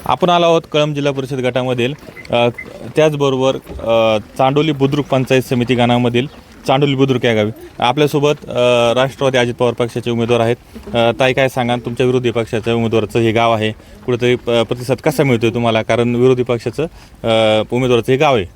आपण आलो आहोत कळंब जिल्हा परिषद गटामधील त्याचबरोबर चांडोली बुद्रुक पंचायत समिती गणामधील चांडोली बुद्रुक या गावी आपल्यासोबत राष्ट्रवादी अजित पवार पक्षाचे उमेदवार आहेत। ताई, काय सांगा, तुमच्या विरोधी पक्षाच्या उमेदवाराचं हे गाव आहे, कुठेतरी प्रतिसाद कसा मिळतोय तुम्हाला? कारण विरोधी पक्षाचं उमेदवाराचं हे गाव आहे।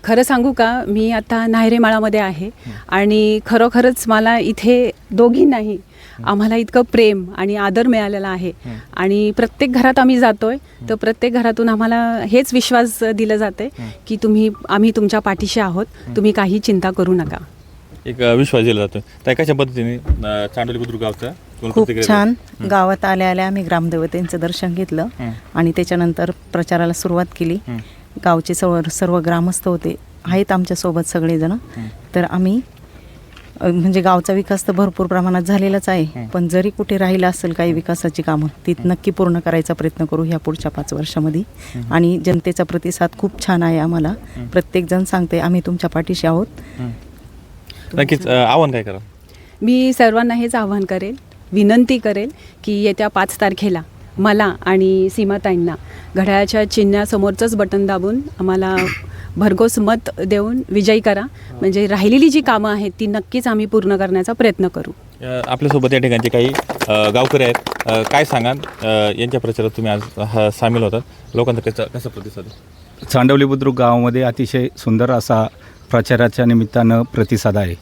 खरं सांगू का, मी आता नायरेमाळामध्ये आहे आणि खरोखरच मला इथे दोघींनाही आम्हाला इतकं प्रेम आणि आदर मिळालेला आहे आणि प्रत्येक घरात आम्ही जातोय तर प्रत्येक घरातून आम्हाला हेच विश्वास दिला जाते की आम्ही तुमच्या पाठीशी आहोत, तुम्ही काही चिंता करू नका। एक विश्वास दिला जातो। त्या कशा पद्धतीने चांडोली बुद्रुक गावचा खूप छान गावात आल्या आम्ही ग्रामदेवतेंचं दर्शन घेतलं आणि त्याच्यानंतर प्रचाराला सुरुवात केली। गावचे सर्व ग्रामस्थ होते आहेत आमच्यासोबत सगळेजण। तर आम्ही म्हणजे गावचा विकास तर भरपूर प्रमाणात झालेलाच आहे, पण जरी कुठे राहिलं असेल काही विकासाची कामं ती नक्की पूर्ण करायचा प्रयत्न करू ह्या पुढच्या 5 वर्षामध्ये। आणि जनतेचा प्रतिसाद खूप छान आहे आम्हाला, प्रत्येकजण सांगते आम्ही तुमच्या पाठीशी आहोत। नक्कीच आव्हान काय करा? मी सर्वांना हेच आवाहन करेल, विनंती करेल की येत्या 5 तारखेला मला आणि सीमाताईंना घड्याळाच्या चिन्हासमोरचंच बटन दाबून आम्हाला भरघोस मत देऊन विजयी करा, म्हणजे राहिलेली जी कामं आहेत ती नक्कीच आम्ही पूर्ण करण्याचा प्रयत्न करू। आपल्यासोबत या ठिकाणचे काही गावकरी आहेत, काय सांगाल यांच्या प्रचारात तुम्ही आज सामील होतात, लोकांचा कसा प्रतिसाद आहे? चांडोली बुद्रुक गावामध्ये अतिशय सुंदर असा प्रचाराच्या निमित्तानं प्रतिसाद आहे।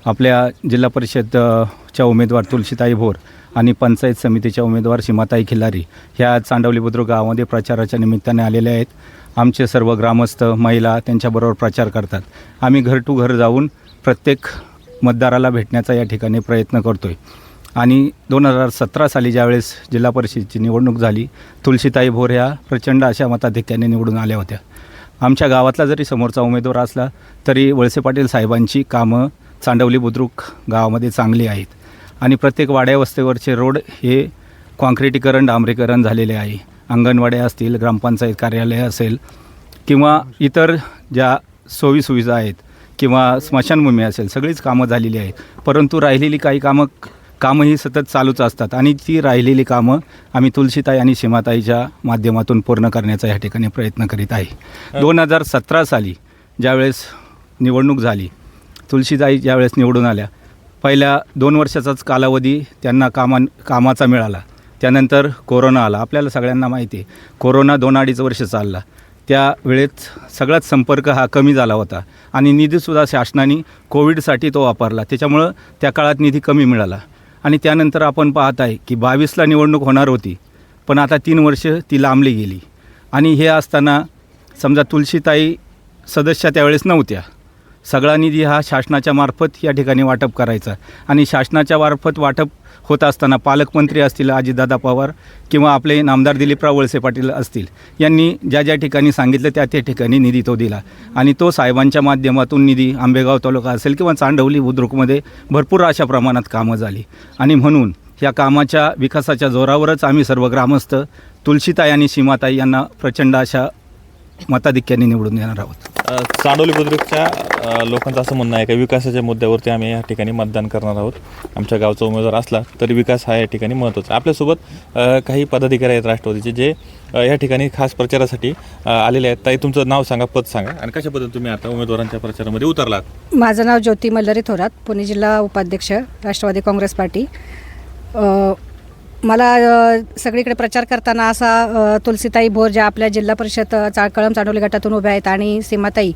आपल्या जिल्हा परिषदच्या उमेदवार तुलसीताई भोर आणि पंचायत समितीच्या उमेदवार सीमाताई खिल्लारी ह्या चांडोली बुद्रुक गावामध्ये प्रचाराच्या निमित्ताने आलेले आहेत। आमचे सर्व ग्रामस्थ महिला त्यांच्याबरोबर प्रचार करतात। आम्ही घर टू घर जाऊन प्रत्येक मतदाराला भेटण्याचा या ठिकाणी प्रयत्न करतो आहे। आणि 2017 साली ज्यावेळेस जिल्हा परिषदेची निवडणूक झाली, तुलसीताई भोर ह्या प्रचंड अशा मताधिक्याने निवडून आल्या होत्या। आमच्या गावातला जरी समोरचा उमेदवार असला तरी वळसे पाटील साहेबांची कामं चांडोली बुद्रुक गावामध्ये चांगली आहेत आणि प्रत्येक वाड्या वस्तीवरचे रोड हे कॉन्क्रिटीकरण डांबरीकरण झालेले आहे। अंगणवाड्या असतील, ग्रामपंचायत कार्यालय असेल किंवा इतर ज्या सोयीसुविधा आहेत किंवा स्मशानभूमी असेल, सगळीच कामं झालेली आहेत। परंतु राहिलेली काही कामंही सतत चालूच असतात आणि ती राहिलेली कामं आम्ही तुलसीताई आणि सीमाताईच्या माध्यमातून पूर्ण करण्याचा या ठिकाणी प्रयत्न करीत आहे। 2017 साली ज्यावेळेस निवडणूक झाली, तुलसीताई ज्यावेळेस निवडून आल्या, पहिल्या 2 वर्षाचाच कालावधी त्यांना कामाचा मिळाला। त्यानंतर कोरोना आला, आपल्याला सगळ्यांना माहिती आहे कोरोना 2-2.5 वर्ष चालला। त्या वेळेत सगळाच संपर्क हा कमी झाला होता आणि निधीसुद्धा शासनाने कोविडसाठी तो वापरला, त्याच्यामुळं त्या काळात निधी कमी मिळाला। आणि त्यानंतर आपण पाहत आहे की 22ला निवडणूक होणार होती, पण आता 3 वर्ष ती लांबली गेली। आणि हे असताना समजा तुलसीताई सदस्य त्यावेळेस नव्हत्या, सगळा निधी हा शासनाच्या मार्फत या ठिकाणी वाटप करायचा आणि शासनाच्या मार्फत वाटप होत असताना पालकमंत्री असतील अजितदादा पवार किंवा आपले नामदार दिलीपराव वळसे पाटील असतील, यांनी ज्या ज्या ठिकाणी सांगितलं त्या ठिकाणी निधी तो दिला आणि तो साहेबांच्या माध्यमातून निधी आंबेगाव तालुका असेल किंवा चांडोली बुद्रुकमध्ये भरपूर अशा प्रमाणात कामं झाली। आणि म्हणून या कामाच्या विकासाच्या जोरावरच आम्ही सर्व ग्रामस्थ तुलसीताई आणि सीमाताई यांना प्रचंड अशा मताधिक्याने निवडून येणार आहोत। चांडोली बुद्रुकच्या लोकांचं असं म्हणणं आहे की विकासाच्या मुद्द्यावरती आम्ही या ठिकाणी मतदान करणार आहोत। आमच्या गावचा उमेदवार असला तरी विकास हा या ठिकाणी महत्त्वाचा। आपल्यासोबत काही पदाधिकारी आहेत राष्ट्रवादीचे जे या ठिकाणी खास प्रचारासाठी आलेले आहेत। ताई, तुमचं नाव सांगा, पद सांगा आणि कशा पद्धतीने तुम्ही आता उमेदवारांच्या प्रचारामध्ये उतरलात? माझं नाव ज्योती मल्हारी थोरात, पुणे जिल्हा उपाध्यक्ष राष्ट्रवादी काँग्रेस पार्टी। मला सगळीकडे प्रचार करताना असा तुलसीताई भोर ज्या आपल्या जिल्हा परिषद कळंब चांडोली गटातून उभ्या आहेत आणि सीमाताई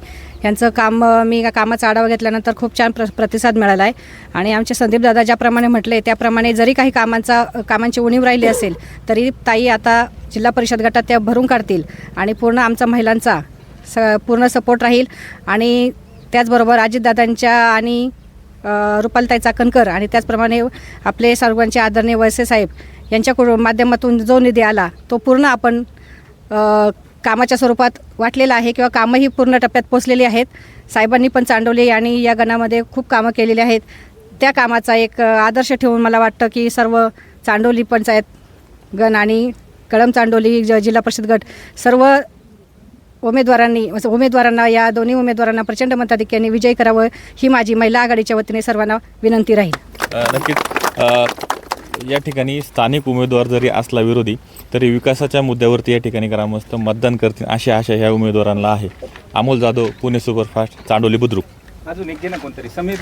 यांचं काम मी कामाचा आढावा घेतल्यानंतर खूप छान प्रतिसाद मिळाला आहे। आणि आमचे संदीप दादा ज्याप्रमाणे म्हटले त्याप्रमाणे जरी काही कामांची उणीव राहिली असेल तरी ताई आता जिल्हा परिषद गटात त्या भरून काढतील आणि पूर्ण आमचा महिलांचा पूर्ण सपोर्ट राहील। आणि त्याचबरोबर अजितदादांच्या आणि रुपालताई चाकणकर आणि त्याचप्रमाणे आपले सर्वांचे आदरणीय वळसे साहेब यांच्या माध्यमातून जो निधी आला तो पूर्ण आपण कामाच्या स्वरूपात वाटलेला आहे किंवा कामंही पूर्ण टप्प्यात पोचलेली आहेत। साहेबांनी पण चांडोली आणि या गणामध्ये खूप कामं केलेली आहेत। त्या कामाचा एक आदर्श ठेवून मला वाटतं की सर्व चांडोली पंचायत गण आणि कळंब चांडोली जिल्हा परिषद गट सर्व उमेदवारांना या दोन्ही उमेदवारांना प्रचंड मताधिक्याने विजयी करावं ही माझी महिला आघाडीच्या वतीने सर्वांना विनंती राहील। नक्कीच या ठिकाणी स्थानिक उमेदवार जरी असला विरोधी तरी विकासाच्या मुद्द्यावरती या ठिकाणी ग्रामस्थ मतदान करतील अशी आशा ह्या उमेदवारांना आहे. अमोल जाधव, पुणे सुपरफास्ट, चांडोली बुद्रुक. अजून एक घे ना कोणतरी समीर